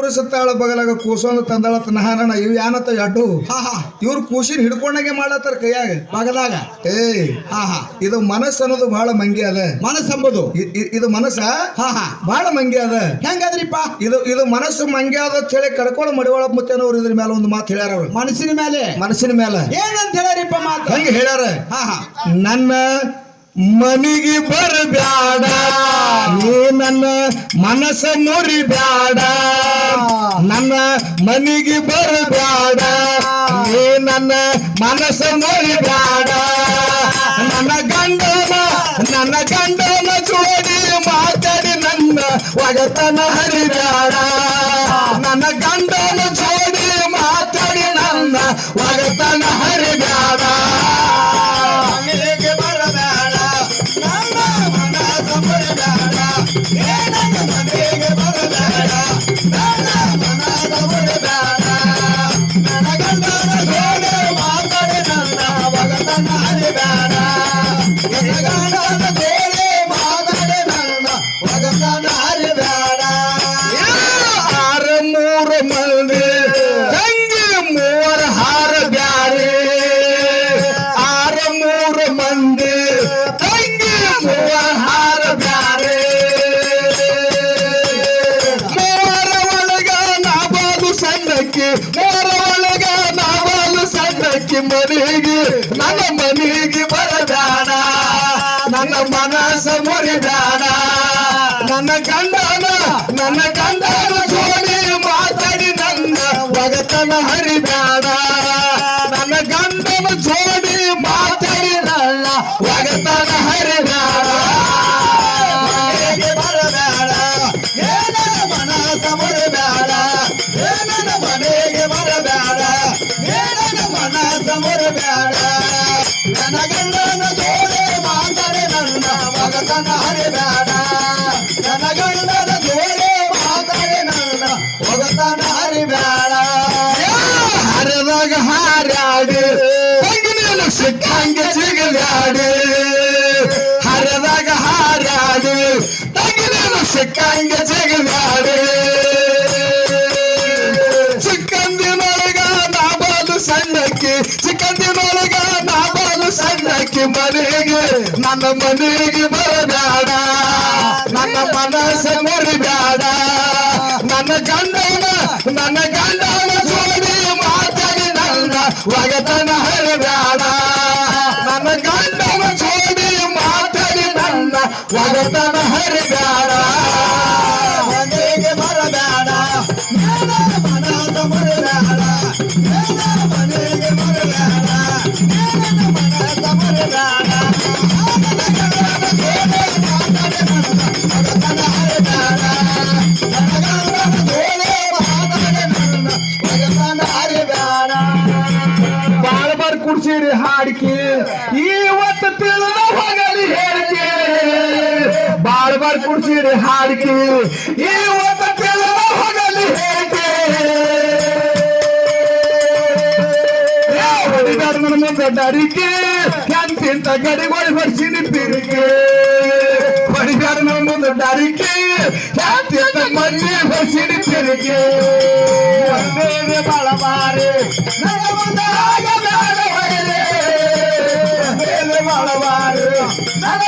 ಕೂರಿಸುತ್ತಾಳ ಬಗಲಾಗ ಕೂಸೊಂದು ತಂದಾಳತ್ತ ನಹಾರಣ ಇವ್ ಯಾನತ್ತ ಎಡ್ಡು ಇವ್ರು ಕೂಸಿನ ಹಿಡ್ಕೊಂಡಾಗೆ ಮಾಡತ್ತಾರ ಕೈಯಾಗ ಬಗದಾಗ ಇದು ಮನಸ್ಸು ಅನ್ನೋದು ಬಹಳ ಮಂಗಿ ಅದ ಮನಸ್ಸು ಅಂಬುದು ಇದು ಮನಸ್ಸ ಬಹಳ ಮಂಗಿ ಅದ ಹೆಂಗದ್ರಿಪ್ಪ ಇದು ಮನಸ್ಸು ಮಂಗಿ ಅದ ಅಂತ ಹೇಳಿ ಕಡ್ಕೊಳ ಮಡಿವಾಳ ಮುತ್ತೇನವ್ರು ಇದ್ರ ಮೇಲೆ ಒಂದು ಮಾತು ಹೇಳ್ಯಾರ ಅವ್ರು ಮನಸ್ಸಿನ ಮೇಲೆ ಏನಂತ ಹೇಳ್ಯಾರಿಪ್ಪ ಮಾತು ಹಂಗ ಹೇಳ್ಯಾರ ನನ್ನ ಮನಿಗೆ ಬರಬ್ಯಾಡ ನೀ ನನ್ನ ಮನಸ್ಸ ಮುರಿಬ್ಯಾಡ ನನ್ನ ಮನಿಗೆ ಬರಬ್ಯಾಡ ನೀ ನನ್ನ ಮನಸ್ಸ ಮುರಿಬ್ಯಾಡ ನನ್ನ ಗಂಡನ ಜೋಡಿ ಮಾತಾಡಿ ನನ್ನ ಒಗತನ ಹರಿಬ್ಯಾಡ ನನ್ನ ಗಂಡನ ಜೋಡಿ ಮಾತಾಡಿ ನನ್ನ ಒಗತನ ಹರಿಬ್ಯಾಡ ಮನೆಗೆ ನನ್ನ ಮನೆಗೆ ಬರಬೇಡ ನನ್ನ ಮನಸ್ಸ ಮುರಿಬೇಡ ನನ್ನ ಗಂಡನ ಜೋಡಿ ಮಾತಾಡಿ ನನ್ನ ಒಗತನ ಹರಿಬೇಡ ನನ್ನ ಗಂಡನ ಜೋಡಿ ಮಾತಾಡಿ ನನ್ನ ಒಗತನ ಹರಿಬೇಡ ಬರಬೇಡ ಏನ ಮನಸ್ಸ ಮುರಿಬೇಡ ನನ್ನ ಮನೆಗೆ ಬರಬೇಡ ನನ್ನ ಗಂಡನ ಜೋಡಿ ಮಾತಾಡಿ ನನ್ನ ಒಗತನ ಹರಿಬೇಡ ನನ್ನ ಗಂಡನ ಜೋಡಿ ಮಾತಾಡಿ ನನ್ನ ಒಗತನ ಹರಿಬೇಡ ಹರಿದಾಗ ಹಾರಾಡಿ ನೀನು ಸಿಕ್ಕಂಗೆ ಸಿಗಲಾಡಿ ಹರಿದಾಗ ಹಾರಾಡಿ ನೀನು ಸಿಕ್ಕಂಗೆ ಸಿಗಲಾಡಿ ಚಿಕ್ಕಂದಿನೊಳಗ ನಾಬಾಲು ಸಣ್ಣಕ್ಕೆ ಮನೆಗೆ ನನ್ನ ಮನೆಗೆ ಬರಬೇಡ ನನ್ನ ಮನಸ್ಸ ಮುರಿಬೇಡ ನನ್ನ ಗಂಡನ ಜೋಡಿ ಮಾತಾಡಿ ನನ್ನ ಒಗತನ ಹರಿಬೇಡ ನನ್ನ ಗಂಡನ ಜೋಡಿ ಮಾತಾಡಿ ನನ್ನ ಒಗತನ ಹರಿಬೇಡ ಮನೆಗೆ ಬರಬೇಡ ಮನಸ್ಸ ಮುರಿಬೇಡ ಮನೆಗೆ ಬರಬೇಡ ಮನಸ್ಸ ಮುರಿಬೇಡ ಬಾಳಬಾರ್ ಕುಡ್ಸಿರಿ ಹಾಡಿಕೆ ಇವತ್ತು ತಿಳಿದ ಹೋಗಲಿ ಹೇಳಿಕೆ ಬಾಳಬಾರ್ ಕುಡ್ಸಿರಿ ಹಾಡಿಕೆ ಇವತ್ತು ತಿಳಿದ ಹೋಗಲಿ ಹೇಳಿಕೆ ನನ್ನ ಮುಂದೆ ಡರಿಕೆ ಎಂತಿಂತ ಗಡಿಗಳು ಬರ್ಸಿನಿ ಪಿರಿಕೆ ಹೊಡಿಗಾರ ನನ್ನ ಮುಂದೆ ಡರಿಕೆ ಎಂತಿಂತ ಮಂದಿ ಬರ್ಸಿನಿ ಪಿರಿಕೆ ಬಾಳಬಾರಿ ನನ್ನ ಮುಂದೆ ಬಾಳಬಾರಿ ನನ್ನ